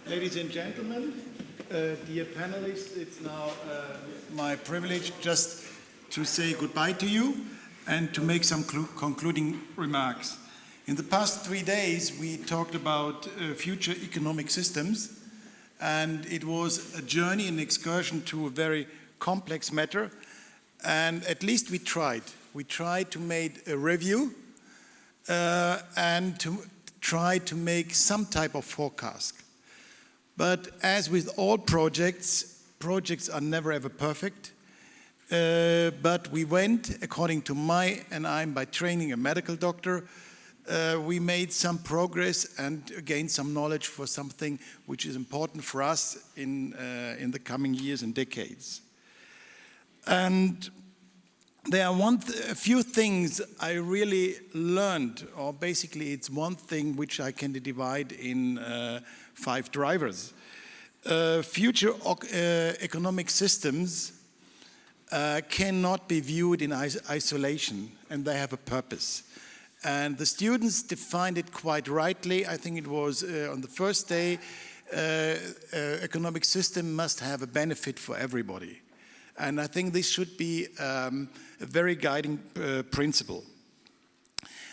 Ladies and gentlemen, dear panelists, it's now my privilege just to say goodbye to you and to make some concluding remarks. In the past 3 days, we talked about future economic systems, and it was a journey, an excursion to a very complex matter, and at least we tried. We tried to make a review and to try to make some type of forecast. But as with all projects are never ever perfect. But we went, according to I'm by training a medical doctor, we made some progress and gained some knowledge for something which is important for us in the coming years and decades. And there are a few things I really learned, or basically it's one thing which I can divide in 5 drivers. Future economic systems cannot be viewed in isolation, and they have a purpose. And the students defined it quite rightly. I think it was on the first day, economic system must have a benefit for everybody. And I think this should be a very guiding principle.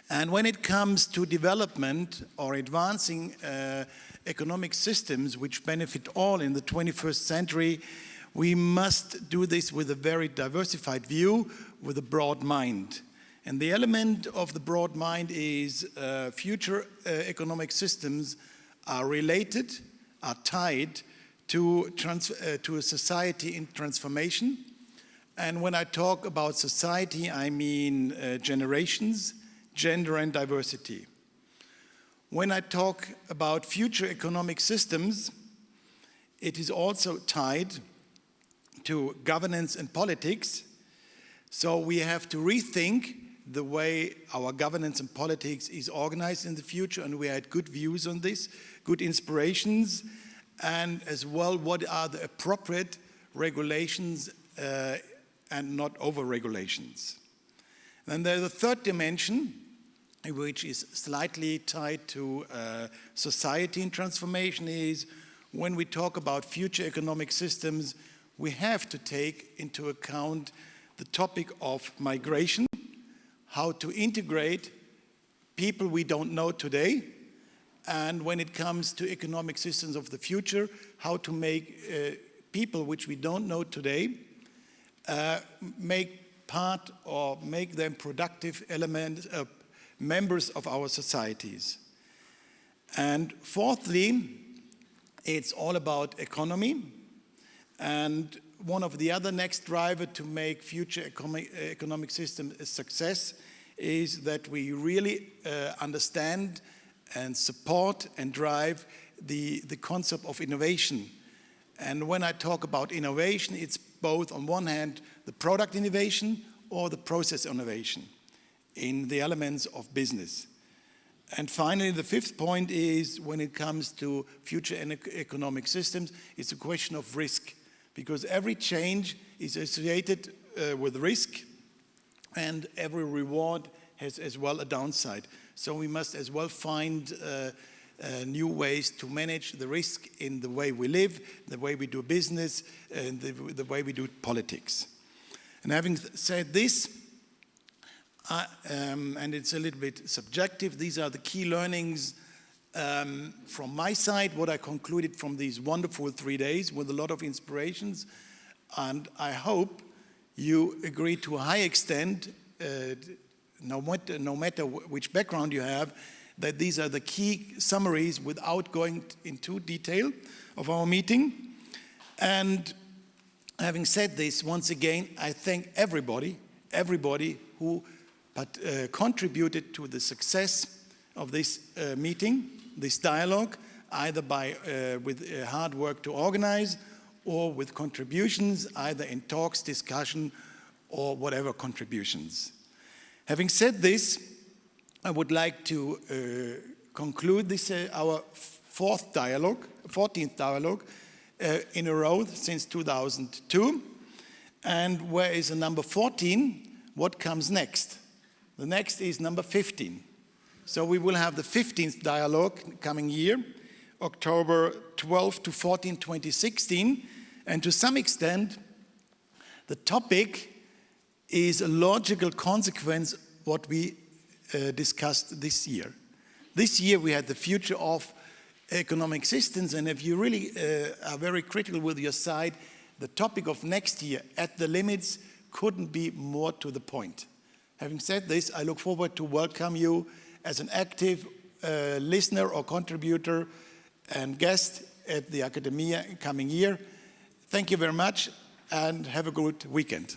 And when it comes to development or advancing economic systems which benefit all in the 21st century, we must do this with a very diversified view, with a broad mind. And the element of the broad mind is future economic systems are related, are tied to a society in transformation. And when I talk about society, I mean generations, gender and diversity. When I talk about future economic systems, it is also tied to governance and politics. So we have to rethink the way our governance and politics is organized in the future, and we had good views on this, good inspirations, and as well what are the appropriate regulations and not over-regulations. Then there's a third dimension, which is slightly tied to society and transformation, is when we talk about future economic systems, we have to take into account the topic of migration, how to integrate people we don't know today, and when it comes to economic systems of the future, how to make people which we don't know today make part or make them productive elements, members of our societies. And fourthly, it's all about economy. And one of the other next driver to make future economic system a success is that we really understand and support and drive the concept of innovation. And when I talk about innovation, it's both on one hand the product innovation or the process innovation in the elements of business. And finally, the fifth point is when it comes to future economic systems, it's a question of risk, because every change is associated with risk, and every reward has as well a downside. So we must as well find new ways to manage the risk in the way we live, the way we do business, and the way we do politics. And having said this, and it's a little bit subjective, these are the key learnings from my side, what I concluded from these wonderful 3 days with a lot of inspirations. And I hope you agree to a high extent, no matter which background you have, that these are the key summaries without going into detail of our meeting. And having said this, once again, I thank everybody who contributed to the success of this meeting, this dialogue, either with hard work to organize or with contributions, either in talks, discussion, or whatever contributions. Having said this, I would like to conclude this our 14th dialogue in a row since 2002. And where is the number 14? What comes next? The next is number 15. So we will have the 15th dialogue coming year, October 12 to 14, 2016. And to some extent, the topic is a logical consequence what we discussed this year. This year we had the future of economic systems, and if you really are very critical with your side, the topic of next year, at the limits, couldn't be more to the point. Having said this, I look forward to welcome you as an active listener or contributor and guest at the Academia coming year. Thank you very much and have a good weekend.